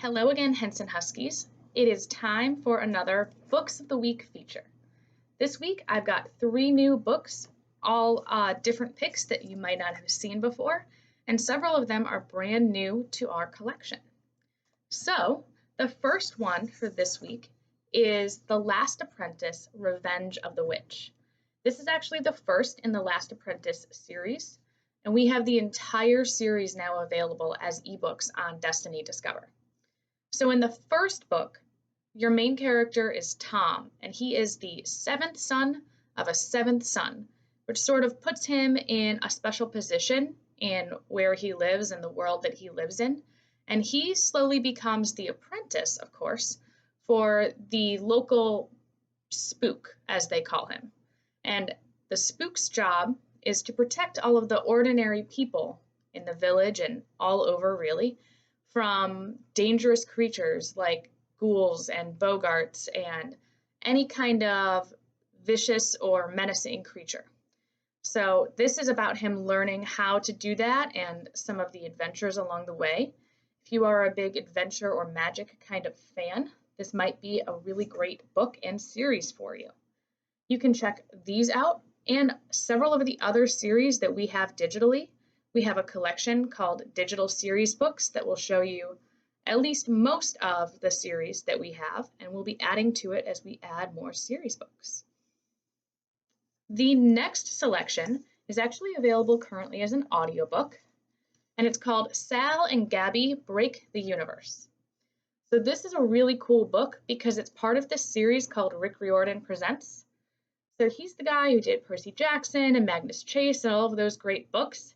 Hello again, Henson Huskies. It is time for another Books of the Week feature. This week I've got 3 new books, all different picks that you might not have seen before, and several of them are brand new to our collection. So, the first one for this week is The Last Apprentice, Revenge of the Witch. This is actually the first in the Last Apprentice series, and we have the entire series now available as ebooks on Destiny Discover. So in the first book, your main character is Tom, and he is the 7th son of a 7th son, which sort of puts him in a special position in where he lives and the world that he lives in. And he slowly becomes the apprentice, of course, for the local spook, as they call him. And the spook's job is to protect all of the ordinary people in the village and all over, really, from dangerous creatures like ghouls and bogarts and any kind of vicious or menacing creature. So this is about him learning how to do that and some of the adventures along the way. If you are a big adventure or magic kind of fan, this might be a really great book and series for you. You can check these out and several of the other series that we have digitally. We have a collection called Digital Series Books that will show you at least most of the series that we have, and we'll be adding to it as we add more series books. The next selection is actually available currently as an audiobook, and it's called Sal and Gabby Break the Universe. So this is a really cool book because it's part of this series called Rick Riordan Presents. So he's the guy who did Percy Jackson and Magnus Chase and all of those great books.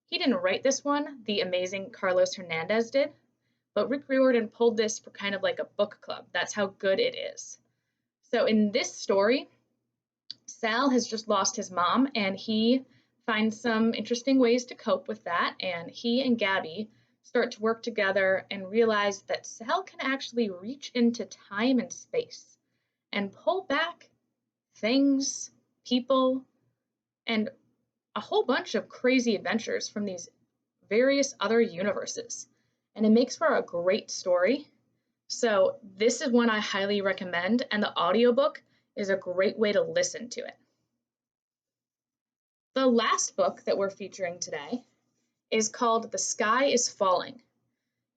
He didn't write this one, the amazing Carlos Hernandez did, but Rick Riordan pulled this for kind of like a book club. That's how good it is. So in this story, Sal has just lost his mom, and he finds some interesting ways to cope with that, and he and Gabby start to work together and realize that Sal can actually reach into time and space and pull back things, people, and a whole bunch of crazy adventures from these various other universes. And it makes for a great story. So this is one I highly recommend, and the audiobook is a great way to listen to it. The last book that we're featuring today is called The Sky is Falling.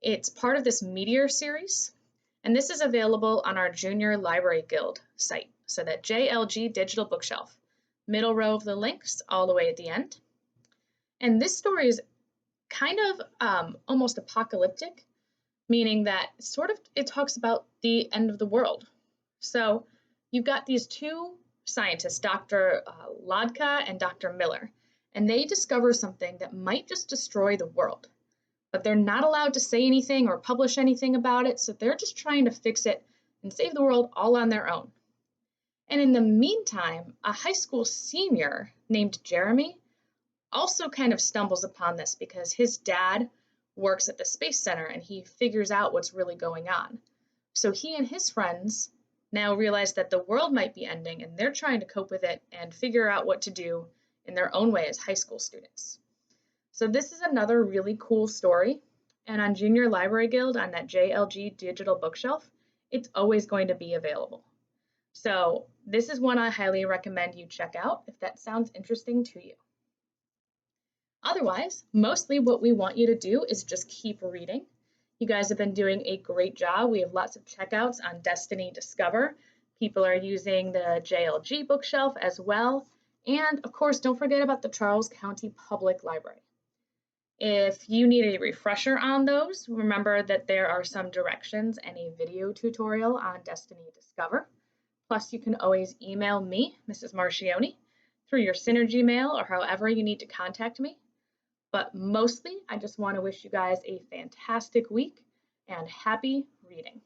It's part of this Meteor series, and this is available on our Junior Library Guild site, so that JLG Digital Bookshelf. Middle row of the links all the way at the end. And this story is kind of almost apocalyptic, meaning that it talks about the end of the world. So you've got these 2 scientists, Dr. Lodka and Dr. Miller, and they discover something that might just destroy the world. But they're not allowed to say anything or publish anything about it, so they're just trying to fix it and save the world all on their own. And in the meantime, a high school senior named Jeremy also kind of stumbles upon this because his dad works at the Space Center and he figures out what's really going on. So he and his friends now realize that the world might be ending, and they're trying to cope with it and figure out what to do in their own way as high school students. So this is another really cool story, and on Junior Library Guild on that JLG Digital Bookshelf, it's always going to be available. So this is one I highly recommend you check out if that sounds interesting to you. Otherwise, mostly what we want you to do is just keep reading. You guys have been doing a great job. We have lots of checkouts on Destiny Discover. People are using the JLG bookshelf as well. And of course, don't forget about the Charles County Public Library. If you need a refresher on those, remember that there are some directions and a video tutorial on Destiny Discover. Plus, you can always email me, Mrs. Marchione, through your Synergy mail or however you need to contact me. But mostly, I just want to wish you guys a fantastic week and happy reading.